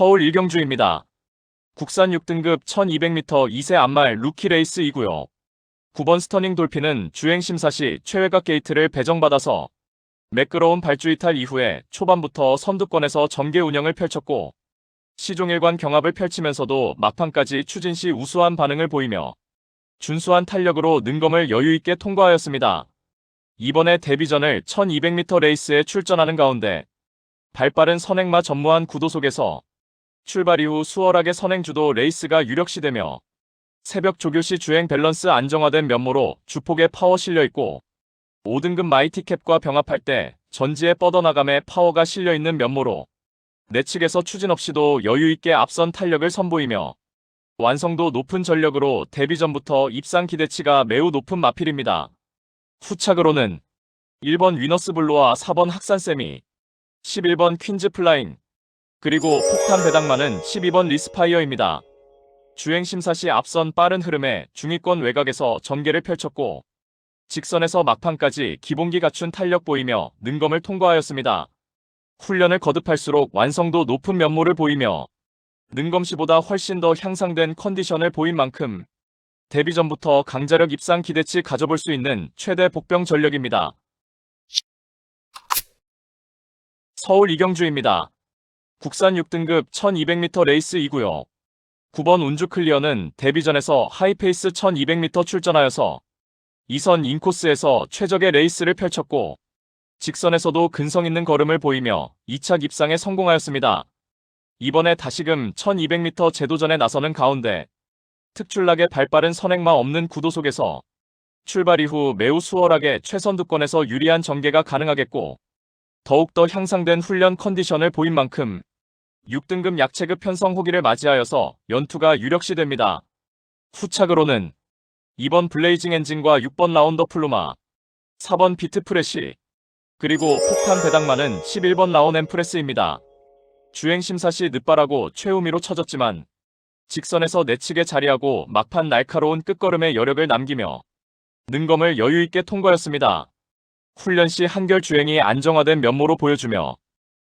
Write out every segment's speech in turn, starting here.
서울 일경주입니다. 국산 6등급 1200m 2세 암말 루키 레이스이고요. 9번 스터닝 돌핀은 주행 심사 시 최외곽 게이트를 배정받아서 매끄러운 발주 이탈 이후에 초반부터 선두권에서 전개 운영을 펼쳤고 시종일관 경합을 펼치면서도 막판까지 추진 시 우수한 반응을 보이며 준수한 탄력으로 능검을 여유있게 통과하였습니다. 이번에 데뷔전을 1200m 레이스에 출전하는 가운데 발빠른 선행마 전무한 구도 속에서 출발 이후 수월하게 선행주도 레이스가 유력시되며 새벽 조교시 주행 밸런스 안정화된 면모로 주폭에 파워 실려있고 5등급 마이티캡과 병합할 때 전지에 뻗어나감에 파워가 실려있는 면모로 내측에서 추진 없이도 여유있게 앞선 탄력을 선보이며 완성도 높은 전력으로 데뷔전부터 입상 기대치가 매우 높은 마필입니다. 후착으로는 1번 위너스블루와 4번 학산세미, 11번 퀸즈 플라잉, 그리고 폭탄 배당만은 12번 리스파이어입니다. 주행심사 시 앞선 빠른 흐름에 중위권 외곽에서 전개를 펼쳤고 직선에서 막판까지 기본기 갖춘 탄력 보이며 능검을 통과하였습니다. 훈련을 거듭할수록 완성도 높은 면모를 보이며 능검시보다 훨씬 더 향상된 컨디션을 보인 만큼 데뷔전부터 강자력 입상 기대치 가져볼 수 있는 최대 복병 전력입니다. 서울 이경주입니다. 국산 6등급 1200m 레이스이고요. 9번 운주 클리어는 데뷔전에서 하이페이스 1200m 출전하여서 2선 인코스에서 최적의 레이스를 펼쳤고 직선에서도 근성 있는 걸음을 보이며 2착 입상에 성공하였습니다. 이번에 다시금 1200m 재도전에 나서는 가운데 특출나게 발빠른 선행마 없는 구도 속에서 출발 이후 매우 수월하게 최선두권에서 유리한 전개가 가능하겠고 더욱더 향상된 훈련 컨디션을 보인 만큼 6등급 약체급 편성 호기를 맞이하여서 연투가 유력시됩니다. 후착으로는 2번 블레이징 엔진과 6번 라운더 플루마, 4번 비트 프레시, 그리고 폭탄 배당만은 11번 라온 엠프레스입니다. 주행 심사 시 늦바라고 최우미로 쳐졌지만 직선에서 내측에 자리하고 막판 날카로운 끝걸음에 여력을 남기며 능검을 여유있게 통과했습니다. 훈련 시 한결 주행이 안정화된 면모로 보여주며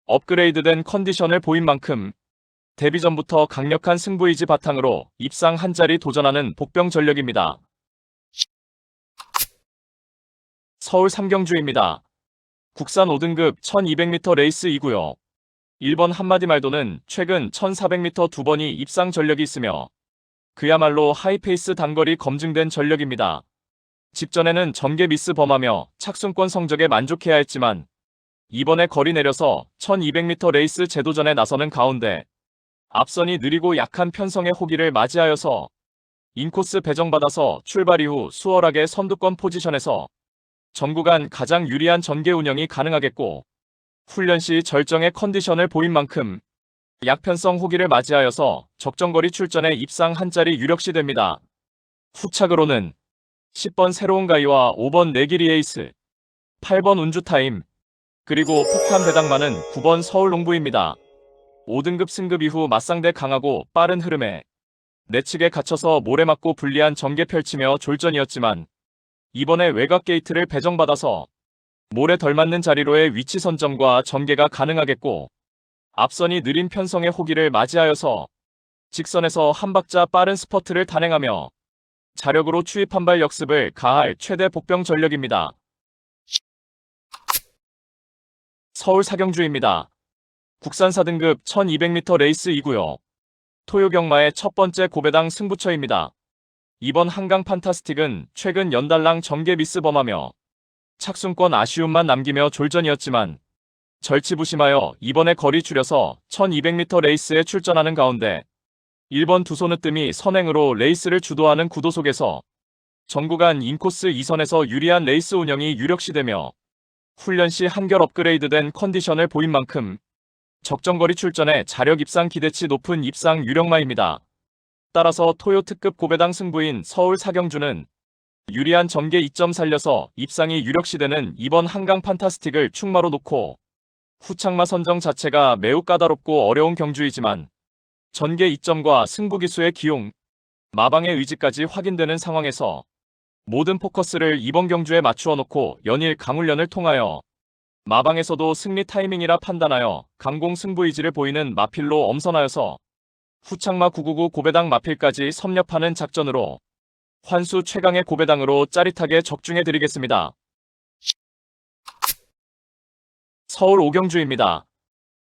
업그레이드된 컨디션을 보인 만큼 데뷔전부터 강력한 승부의지 바탕으로 입상 한 자리 도전하는 복병 전력입니다. 서울 삼경주입니다. 국산 5등급 1200m 레이스이고요. 1번 한마디말도는 최근 1400m 2번이 입상 전력이 있으며 그야말로 하이페이스 단거리 검증된 전력입니다. 직전에는 전개 미스 범하며 착순권 성적에 만족해야 했지만 이번에 거리 내려서 1200m 레이스 재도전에 나서는 가운데 앞선이 느리고 약한 편성의 호기를 맞이하여서 인코스 배정받아서 출발 이후 수월하게 선두권 포지션에서 전 구간 가장 유리한 전개 운영이 가능하겠고 훈련 시 절정의 컨디션을 보인 만큼 약편성 호기를 맞이하여서 적정거리 출전에 입상 한 자리 유력시됩니다. 후착으로는 10번 새로운 가이와 5번 내기리 에이스, 8번 운주타임, 그리고 폭탄 배당만은 9번 서울 농부입니다. 5등급 승급 이후 맞상대 강하고 빠른 흐름에 내측에 갇혀서 모래 맞고 불리한 전개 펼치며 졸전이었지만 이번에 외곽 게이트를 배정받아서 모래 덜 맞는 자리로의 위치 선점과 전개가 가능하겠고 앞선이 느린 편성의 호기를 맞이하여서 직선에서 한 박자 빠른 스퍼트를 단행하며 자력으로 추입 한발 역습을 가할 최대 복병 전력입니다. 서울 사경주입니다. 국산 4등급 1200m 레이스이고요. 토요 경마의 첫 번째 고배당 승부처입니다. 이번 한강 판타스틱은 최근 연달랑 전개 미스 범하며 착순권 아쉬움만 남기며 졸전이었지만 절치부심하여 이번에 거리 줄여서 1200m 레이스에 출전하는 가운데 1번 두손으뜸이 선행으로 레이스를 주도하는 구도 속에서 전구간 인코스 2선에서 유리한 레이스 운영이 유력시되며 훈련 시 한결 업그레이드된 컨디션을 보인 만큼 적정거리 출전에 자력 입상 기대치 높은 입상 유력마입니다. 따라서 토요 특급 고배당 승부인 서울 사경주는 유리한 전개 이점 살려서 입상이 유력시되는 이번 한강 판타스틱을 충마로 놓고 후착마 선정 자체가 매우 까다롭고 어려운 경주이지만 전개 이점과 승부기수의 기용, 마방의 의지까지 확인되는 상황에서 모든 포커스를 이번 경주에 맞추어 놓고 연일 강훈련을 통하여 마방에서도 승리 타이밍이라 판단하여 강공 승부의지를 보이는 마필로 엄선하여서 후창마 999 고배당 마필까지 섭렵하는 작전으로 환수 최강의 고배당으로 짜릿하게 적중해드리겠습니다. 서울 오경주입니다.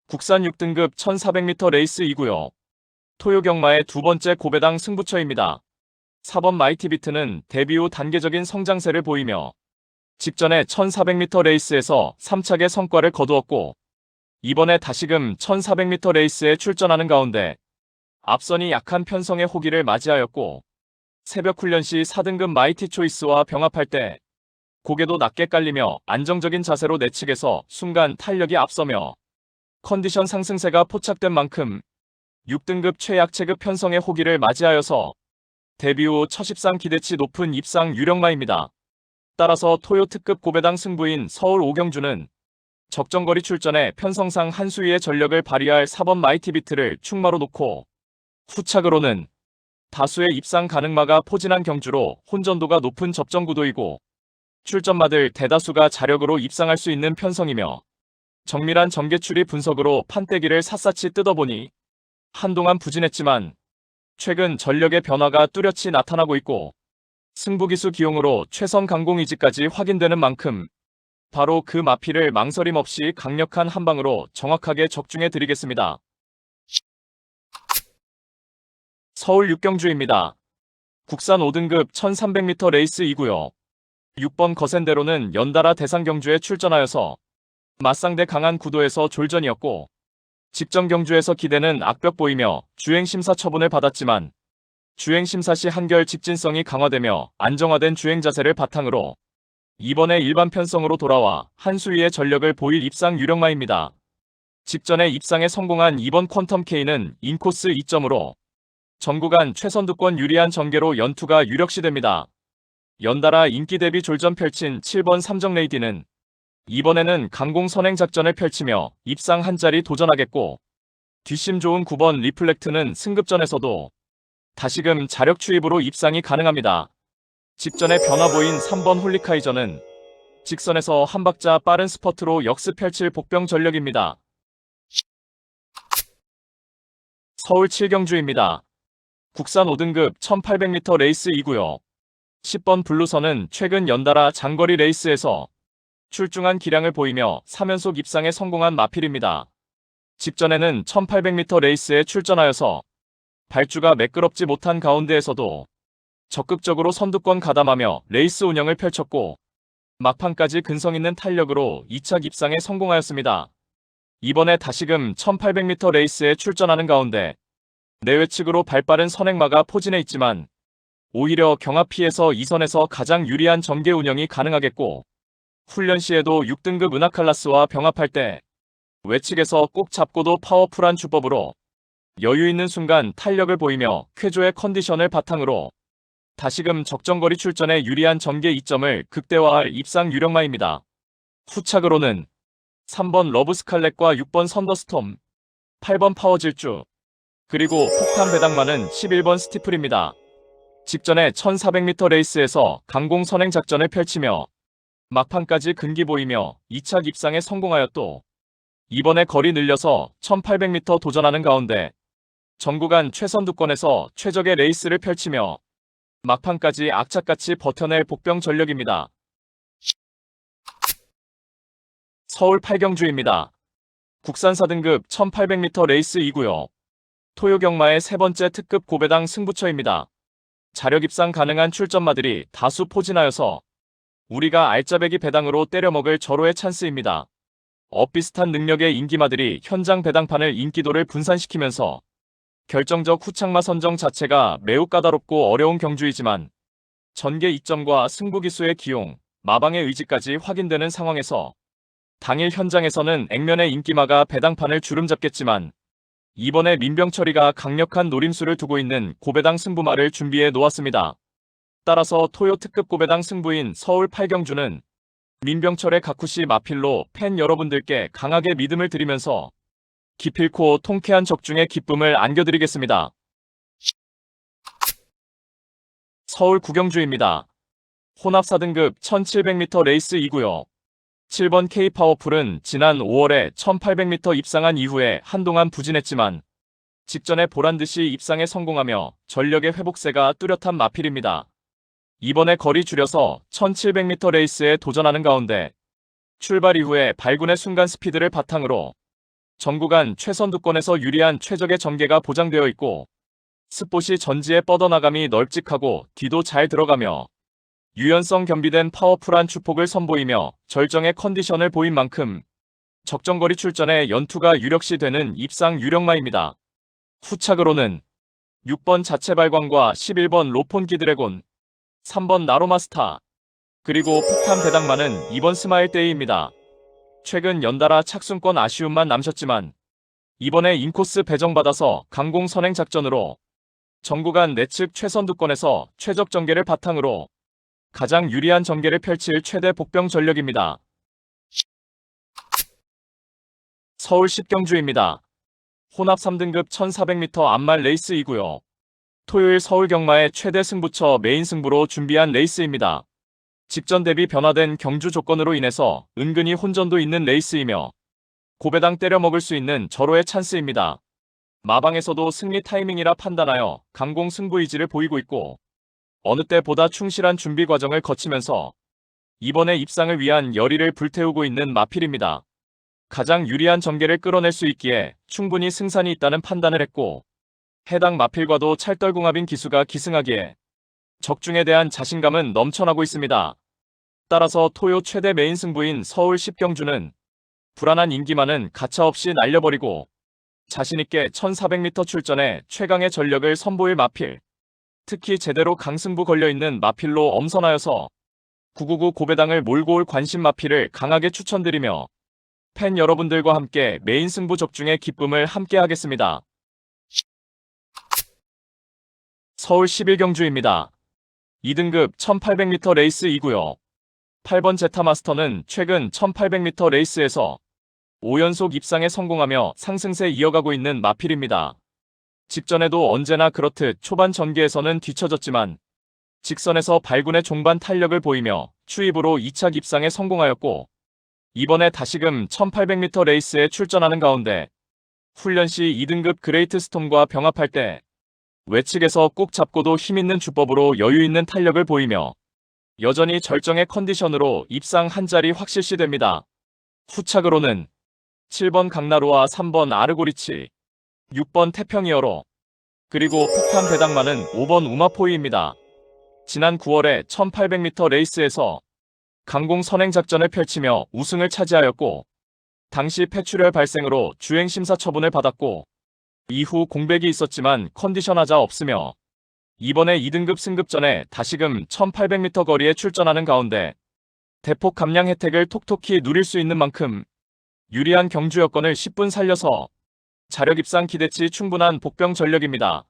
국산 6등급 1400m 레이스 2구요. 토요경마의 두 번째 고배당 승부처입니다. 4번 마이티비트는 데뷔 후 단계적인 성장세를 보이며 직전에 1400m 레이스에서 3차계 성과를 거두었고 이번에 다시금 1400m 레이스에 출전하는 가운데 앞선이 약한 편성의 호기를 맞이하였고 새벽 훈련 시 4등급 마이티 초이스와 병합할 때 고개도 낮게 깔리며 안정적인 자세로 내측에서 순간 탄력이 앞서며 컨디션 상승세가 포착된 만큼 6등급 최약체급 편성의 호기를 맞이하여서 데뷔 후 첫 입상 기대치 높은 입상 유력마입니다. 따라서 토요 특급 고배당 승부인 서울 오경주는 적정거리 출전에 편성상 한 수위의 전력을 발휘할 4번 마이티비트를 축마로 놓고 후착으로는 다수의 입상 가능마가 포진한 경주로 혼전도가 높은 접전구도이고 출전마들 대다수가 자력으로 입상할 수 있는 편성이며 정밀한 전개추리 분석으로 판때기를 샅샅이 뜯어보니 한동안 부진했지만 최근 전력의 변화가 뚜렷이 나타나고 있고 승부기수 기용으로 최선 강공의지까지 확인되는 만큼 바로 그 마필을 망설임 없이 강력한 한방으로 정확하게 적중해드리겠습니다. 서울 육경주입니다. 국산 5등급 1300m 레이스 2구요. 6번 거센대로는 연달아 대상경주에 출전하여서 맞상대 강한 구도에서 졸전이었고 직전 경주에서 기대는 악벽 보이며 주행심사 처분을 받았지만 주행심사 시 한결 직진성이 강화되며 안정화된 주행 자세를 바탕으로 이번에 일반 편성으로 돌아와 한 수위의 전력을 보일 입상 유력마입니다. 직전에 입상에 성공한 2번 퀀텀 K는 인코스 2점으로 전구간 최선두권 유리한 전개로 연투가 유력시됩니다. 연달아 인기 대비 졸전 펼친 7번 삼정레이디는 이번에는 강공 선행 작전을 펼치며 입상 한 자리 도전하겠고 뒷심 좋은 9번 리플렉트는 승급전에서도 다시금 자력 추입으로 입상이 가능합니다. 직전에 변화 보인 3번 홀리카이저는 직선에서 한 박자 빠른 스퍼트로 역습 펼칠 복병 전력입니다. 서울 7경주입니다. 국산 5등급 1800m 레이스 2구요. 10번 블루선은 최근 연달아 장거리 레이스에서 출중한 기량을 보이며 3연속 입상에 성공한 마필입니다. 직전에는 1800m 레이스에 출전하여서 발주가 매끄럽지 못한 가운데에서도 적극적으로 선두권 가담하며 레이스 운영을 펼쳤고 막판까지 근성 있는 탄력으로 2차 입상에 성공하였습니다. 이번에 다시금 1800m 레이스에 출전하는 가운데 내외측으로 발빠른 선행마가 포진해 있지만 오히려 경합 피해서 2선에서 가장 유리한 전개 운영이 가능하겠고 훈련 시에도 6등급 은하칼라스와 병합할 때 외측에서 꼭 잡고도 파워풀한 주법으로 여유 있는 순간 탄력을 보이며 쾌조의 컨디션을 바탕으로 다시금 적정거리 출전에 유리한 전개 이점을 극대화할 입상 유력마입니다. 후착으로는 3번 러브스칼렛과 6번 선더스톰, 8번 파워질주, 그리고 폭탄 배당마는 11번 스티플입니다. 직전에 1400m 레이스에서 강공 선행 작전을 펼치며 막판까지 근기 보이며 2차 입상에 성공하였고 이번에 거리 늘려서 1800m 도전하는 가운데 전구간 최선두권에서 최적의 레이스를 펼치며 막판까지 악착같이 버텨낼 복병 전력입니다. 서울 8경주입니다. 국산 4등급 1800m 레이스 2구요. 토요경마의 세 번째 특급 고배당 승부처입니다. 자력 입상 가능한 출전마들이 다수 포진하여서 우리가 알짜배기 배당으로 때려먹을 절호의 찬스입니다. 엇비슷한 능력의 인기마들이 현장 배당판을 인기도를 분산시키면서 결정적 후착마 선정 자체가 매우 까다롭고 어려운 경주이지만 전개 이점과 승부기수의 기용, 마방의 의지까지 확인되는 상황에서 당일 현장에서는 액면의 인기마가 배당판을 주름잡겠지만 이번에 민병철이가 강력한 노림수를 두고 있는 고배당 승부마를 준비해 놓았습니다. 따라서 토요 특급 고배당 승부인 서울 8경주는 민병철의 가쿠시 마필로 팬 여러분들께 강하게 믿음을 드리면서 기필코 통쾌한 적중의 기쁨을 안겨드리겠습니다. 서울 구경주입니다. 혼합 4등급 1700m 레이스 2구요. 7번 K-파워풀은 지난 5월에 1800m 입상한 이후에 한동안 부진했지만 직전에 보란듯이 입상에 성공하며 전력의 회복세가 뚜렷한 마필입니다. 이번에 거리 줄여서 1700m 레이스에 도전하는 가운데 출발 이후에 발군의 순간 스피드를 바탕으로 전구간 최선두권에서 유리한 최적의 전개가 보장되어 있고 스폿이 전지에 뻗어나감이 널찍하고 뒤도 잘 들어가며 유연성 겸비된 파워풀한 추폭을 선보이며 절정의 컨디션을 보인 만큼 적정거리 출전에 연투가 유력시 되는 입상 유력마입니다. 후착으로는 6번 자체발광과 11번 로폰기 드래곤, 3번 나로마스타, 그리고 폭탄 배당만은 2번 스마일데이입니다. 최근 연달아 착순권 아쉬움만 남셨지만 이번에 인코스 배정받아서 강공 선행 작전으로 전구간 내측 최선두권에서 최적 전개를 바탕으로 가장 유리한 전개를 펼칠 최대 복병 전력입니다. 서울 10경주입니다. 혼합 3등급 1400m 암말 레이스이고요. 토요일 서울 경마의 최대 승부처 메인 승부로 준비한 레이스입니다. 직전 대비 변화된 경주 조건으로 인해서 은근히 혼전도 있는 레이스이며 고배당 때려 먹을 수 있는 절호의 찬스입니다. 마방에서도 승리 타이밍이라 판단하여 강공 승부 의지를 보이고 있고 어느 때보다 충실한 준비 과정을 거치면서 이번에 입상을 위한 열의를 불태우고 있는 마필입니다. 가장 유리한 전개를 끌어낼 수 있기에 충분히 승산이 있다는 판단을 했고 해당 마필과도 찰떨궁합인 기수가 기승하기에 적중에 대한 자신감은 넘쳐나고 있습니다. 따라서 토요 최대 메인 승부인 서울 10경주는 불안한 인기만은 가차없이 날려버리고 자신있게 1400m 출전에 최강의 전력을 선보일 마필, 특히 제대로 강승부 걸려있는 마필로 엄선하여서 999 고배당을 몰고 올 관심 마필을 강하게 추천드리며 팬 여러분들과 함께 메인 승부 적중의 기쁨을 함께 하겠습니다. 서울 11경주입니다. 2등급 1800m 레이스이고요. 8번 제타마스터는 최근 1800m 레이스에서 5연속 입상에 성공하며 상승세 이어가고 있는 마필입니다. 직전에도 언제나 그렇듯 초반 전개에서는 뒤처졌지만 직선에서 발군의 종반 탄력을 보이며 추입으로 2차 입상에 성공하였고 이번에 다시금 1800m 레이스에 출전하는 가운데 훈련 시 2등급 그레이트 스톰과 병합할 때 외측에서 꾹 잡고도 힘있는 주법으로 여유있는 탄력을 보이며 여전히 절정의 컨디션으로 입상 한 자리 확실시됩니다. 후착으로는 7번 강나루와 3번 아르고리치, 6번 태평이어로, 그리고 폭탄 배당만은 5번 우마포이입니다. 지난 9월에 1800m 레이스에서 강공 선행 작전을 펼치며 우승을 차지하였고 당시 폐출혈 발생으로 주행심사 처분을 받았고 이후 공백이 있었지만 컨디션 하자 없으며 이번에 2등급 승급전에 다시금 1800m 거리에 출전하는 가운데 대폭 감량 혜택을 톡톡히 누릴 수 있는 만큼 유리한 경주 여건을 10분 살려서 자력 입상 기대치 충분한 복병 전력입니다.